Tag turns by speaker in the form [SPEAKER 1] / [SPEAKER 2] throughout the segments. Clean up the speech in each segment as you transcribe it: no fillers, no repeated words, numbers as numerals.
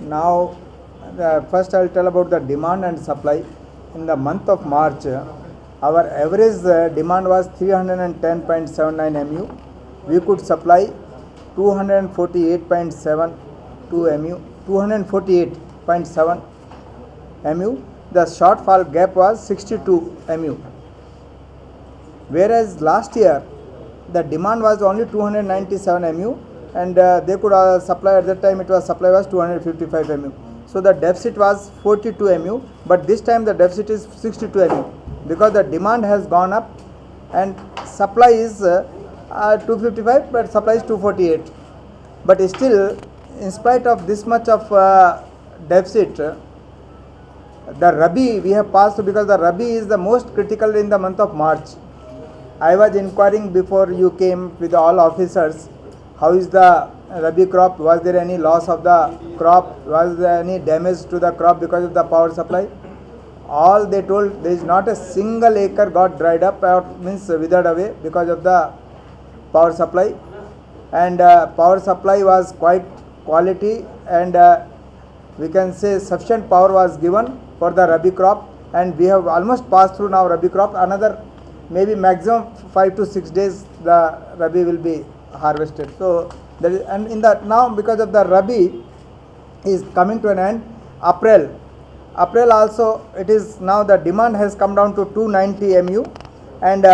[SPEAKER 1] Now, first I will tell about the demand and supply. In the month of March, our average demand was 310.79 MU. We could supply 248.72 MU, 248.7 MU. The shortfall gap was 62 MU. Whereas last year, the demand was only 297 MU and they could supply at that time, it was supply was 255 MU. So the deficit was 42 MU, but this time the deficit is 62 MU because the demand has gone up and supply is 255 but supply is 248. But still, in spite of this much of deficit, the Rabi we have passed because the Rabi is the most critical in the month of March. I was inquiring before you came with all officers, how is the Rabi crop, was there any loss of the crop, was there any damage to the crop because of the power supply? All they told, there is not a single acre got dried up or means withered away because of the power supply, and power supply was quite quality, and we can say sufficient power was given for the Rabi crop, and we have almost passed through now Rabi crop. Another maybe maximum 5 to 6 days the Rabi will be harvested. So there is, and in the now because of the Rabi is coming to an end, April also it is now the demand has come down to 290 MU and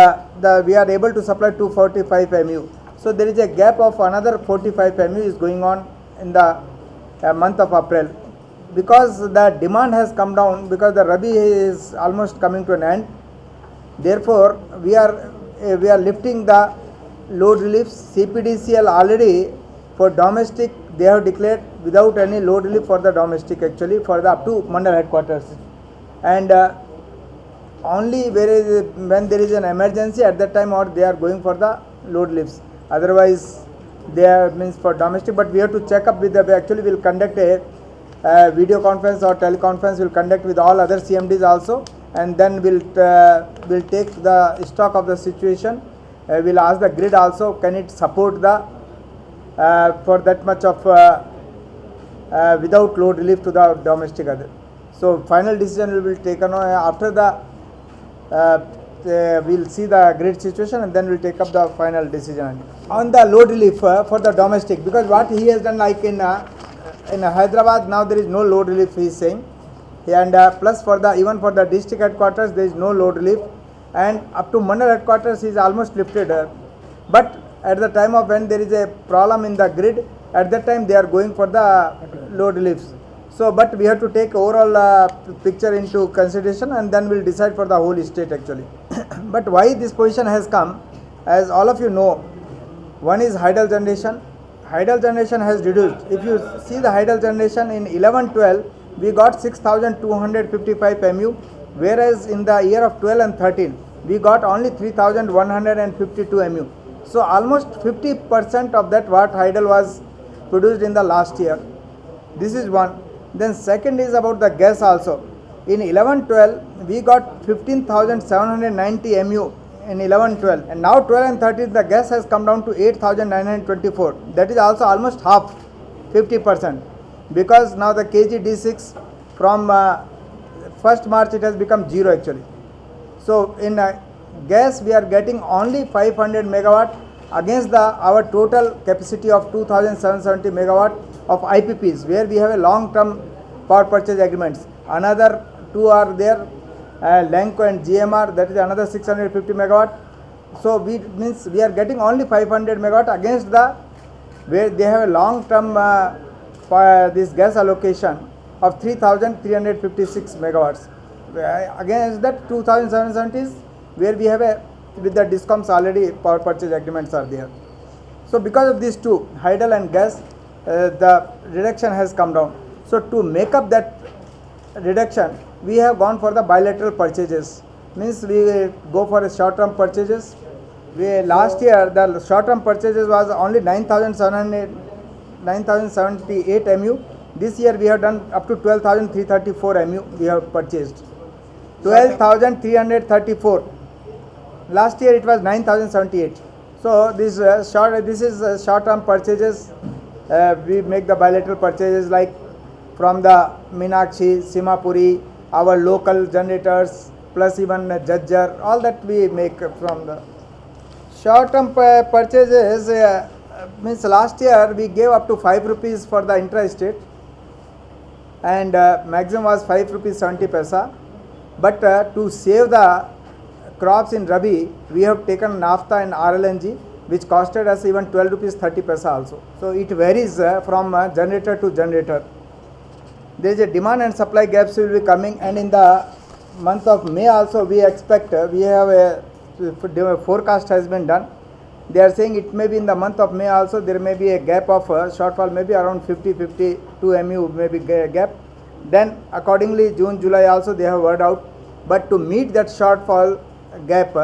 [SPEAKER 1] we are able to supply 245 MU. So there is a gap of another 45 MU is going on in the month of April because the demand has come down because the Rabi is almost coming to an end. Therefore, we are lifting the load reliefs. CPDCL already for domestic they have declared without any load relief for the domestic actually for the up to Mandal headquarters, and only when there is an emergency at that time or they are going for the load reliefs. Otherwise, they are means for domestic. But we have to check up with the actually will conduct a video conference or teleconference will conduct with all other CMDs also. And then we'll take the stock of the situation. We'll ask the grid also, can it support the for that much of without load relief to the domestic other. So final decision will be taken after the we'll see the grid situation and then we'll take up the final decision on the load relief for the domestic, because what he has done, like in Hyderabad now there is no load relief he is saying. And plus for the even for the district headquarters there is no load relief, and up to Mandal headquarters is almost lifted. But at the time of when there is a problem in the grid, at that time they are going for the load reliefs. So, but we have to take overall picture into consideration and then we'll decide for the whole state actually. But why this position has come, as all of you know, one is hydel generation. Hydel generation has reduced. If you see the hydel generation in 11-12. we got 6,255 MU, whereas in the year of 12 and 13 we got only 3,152 MU. So almost 50% of that what hydel was produced in the last year. This is one. Then second is about the gas also. In 11-12 we got 15,790 MU in 11-12, and now 12 and 13 the gas has come down to 8,924. That is also almost half, 50%. Because now the KG D6 from 1st March it has become 0 actually. So in gas we are getting only 500 megawatt against our total capacity of 2,770 megawatt of IPPs, where we have a long term power purchase agreements. Another two are there, Lanco and GMR, that is another 650 megawatt. So we are getting only 500 megawatt against where they have a long term this gas allocation of 3,356 megawatts. Against that 2,770 is where we have with the DISCOMs already power purchase agreements are there. So because of these two, hydel and gas, the reduction has come down. So to make up that reduction, we have gone for the bilateral purchases. Means we go for a short term purchases. Last year the short term purchases was only 9,078 MU. This year we have done up to 12,334 MU we have purchased. 12,334. Last year it was 9,078. So this is short term purchases. We make the bilateral purchases like from the Meenakshi, Simapuri, our local generators, plus even Jajjar, all that we make from the short-term purchases. Means last year we gave up to 5 rupees for the intra-state, and maximum was 5 rupees 70 paisa. But to save the crops in Rabi, we have taken naphtha and RLNG, which costed us even 12 rupees 30 paisa also. So it varies from generator to generator. There is a demand and supply gaps will be coming, and in the month of May also we expect, we have a forecast has been done. They are saying it may be in the month of May also there may be a gap of shortfall, maybe around 52 MU maybe gap. Then accordingly June, July also they have worked out. But to meet that shortfall gap,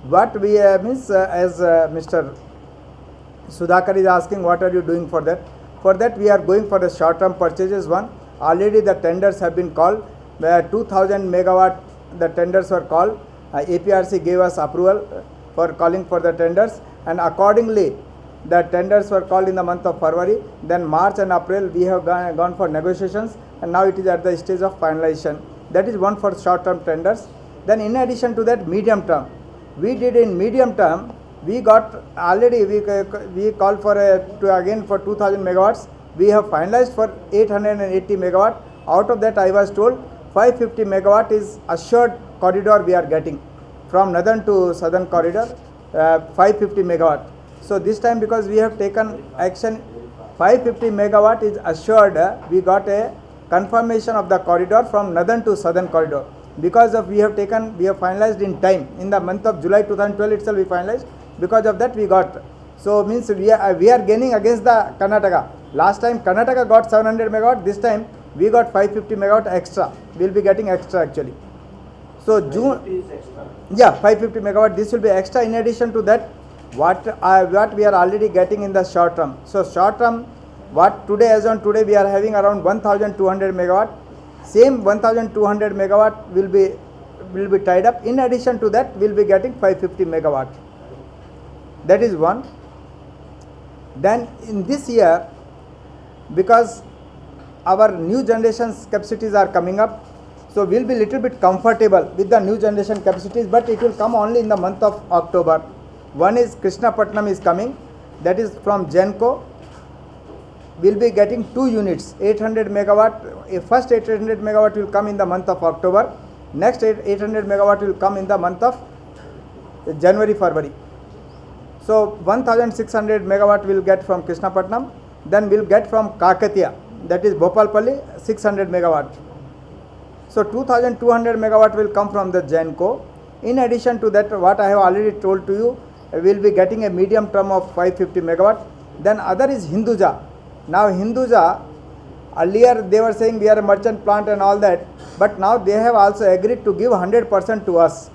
[SPEAKER 1] what we means as Mr. Sudhakar is asking, what are you doing for that? For that we are going for the short term purchases. One, already the tenders have been called, where 2000 megawatt the tenders were called. APRC gave us approval for calling for the tenders, and accordingly the tenders were called in the month of February. Then March and April we have gone for negotiations, and now it is at the stage of finalization. That is one for short term tenders. Then in addition to that, medium term, we did in medium term, we got already we called for again for 2000 megawatts. We have finalized for 880 megawatt. Out of that I was told 550 megawatt is assured corridor we are getting from northern to southern corridor, 550 megawatt. So this time because we have taken action, 550 megawatt is assured, we got a confirmation of the corridor from northern to southern corridor. Because of we have finalized in time, in the month of July 2012 itself we finalized. Because of that we got, so means we are gaining against the Karnataka. Last time Karnataka got 700 megawatt, this time we got 550 megawatt extra. We will be getting extra actually. So June, yeah, 550 megawatt, this will be extra. In addition to that, what we are already getting in the short term. So short term, what today, as on today, we are having around 1200 megawatt. Same 1200 megawatt will be tied up. In addition to that, we will be getting 550 megawatt. That is one. Then in this year, because our new generation's capacities are coming up, so we will be little bit comfortable with the new generation capacities, but it will come only in the month of October. One is Krishnapatnam is coming, that is from Genco. We will be getting 2 units, 800 megawatt. First 800 megawatt will come in the month of October. Next 800 megawatt will come in the month of January, February. So 1600 megawatt will get from Krishnapatnam. Then we will get from Kakatiya, that is Bhopalpalli, 600 megawatt. So 2200 megawatt will come from the Genco. In addition to that, what I have already told to you, we will be getting a medium term of 550 megawatt. Then other is Hinduja. Now Hinduja, earlier they were saying we are a merchant plant and all that, but now they have also agreed to give 100% to us.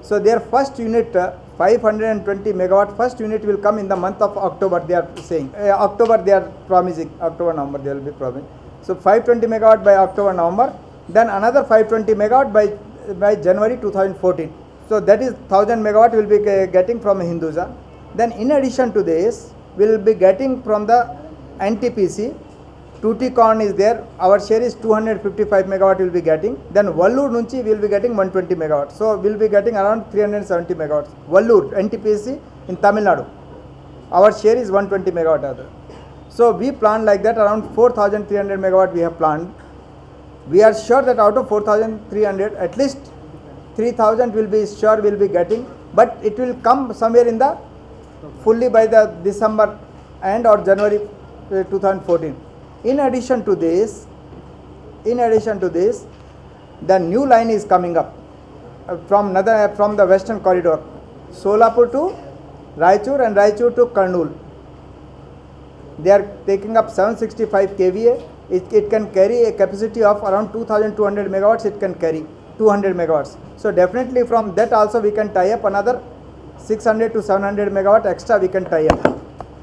[SPEAKER 1] So their first unit, 520 megawatt, first unit will come in the month of October, they are saying. October they are promising, October, November they will be promising. So 520 megawatt by October, November, then another 520 megawatt by January 2014. So that is 1000 megawatt will be getting from Hinduja. Then in addition to this, we will be getting from the NTPC, Tuticorn is there, our share is 255 megawatt will be getting. Then Vallur Nunchi will be getting 120 megawatt. So we will be getting around 370 megawatts. Vallur, NTPC in Tamil Nadu, our share is 120 megawatt. So we planned like that, around 4300 megawatt we have planned. We are sure that out of 4300, at least 3000 will be sure we will be getting, but it will come somewhere in the fully by the December end or January 2014. In addition to this, the new line is coming up from the western corridor, Solapur to Raichur and Raichur to Kurnool. They are taking up 765 kVA. It can carry a capacity of around 2200 megawatts. It can carry 200 megawatts. So definitely from that also we can tie up another 600 to 700 megawatt extra we can tie up.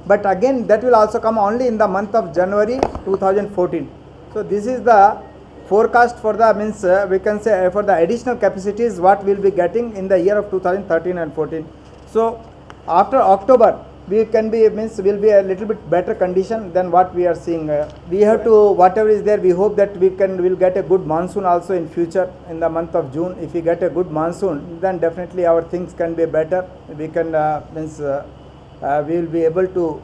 [SPEAKER 1] But again that will also come only in the month of January 2014. So this is the forecast for the we can say for the additional capacities what we will be getting in the year of 2013 and 14. So after October we can be means will be a little bit better condition than what we are seeing. We have to whatever is there. We hope that will get a good monsoon also in future in the month of June. If we get a good monsoon, then definitely our things can be better. We can we will be able to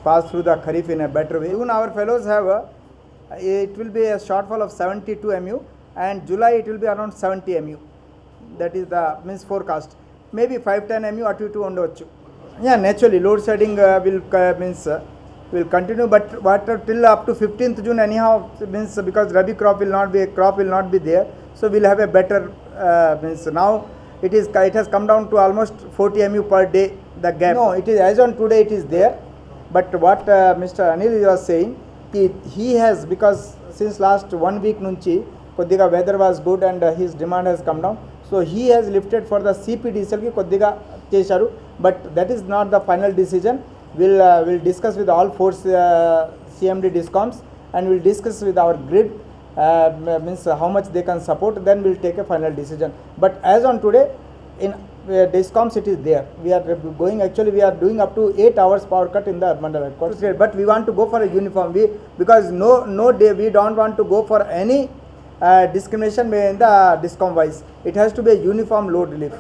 [SPEAKER 1] pass through the Kharif in a better way. Even our fellows have it will be a shortfall of 72 mu, and July it will be around 70 mu. That is the means forecast. Maybe 5-10 mu at to undochu. Yeah, naturally load shedding will continue, but what till up to 15th June anyhow means because Rabi crop will not be there, so we'll have a better means now it has come down to almost 40 mu per day, the gap. No, it is as on today it is there, but what Mr. Anil was saying, he has, because since last 1 week nunchi koddiga weather was good and his demand has come down, so he has lifted for the CP diesel ki koddiga chesaru, but that is not the final decision. We'll discuss with all 4 CMD discoms, and we'll discuss with our grid means how much they can support, then we'll take a final decision. But as on today in discoms it is there. We are doing up to 8 hours power cut in the mandal headquarters, but we want to go for a uniform, because no day we don't want to go for any discrimination in the discom wise. It has to be a uniform load relief.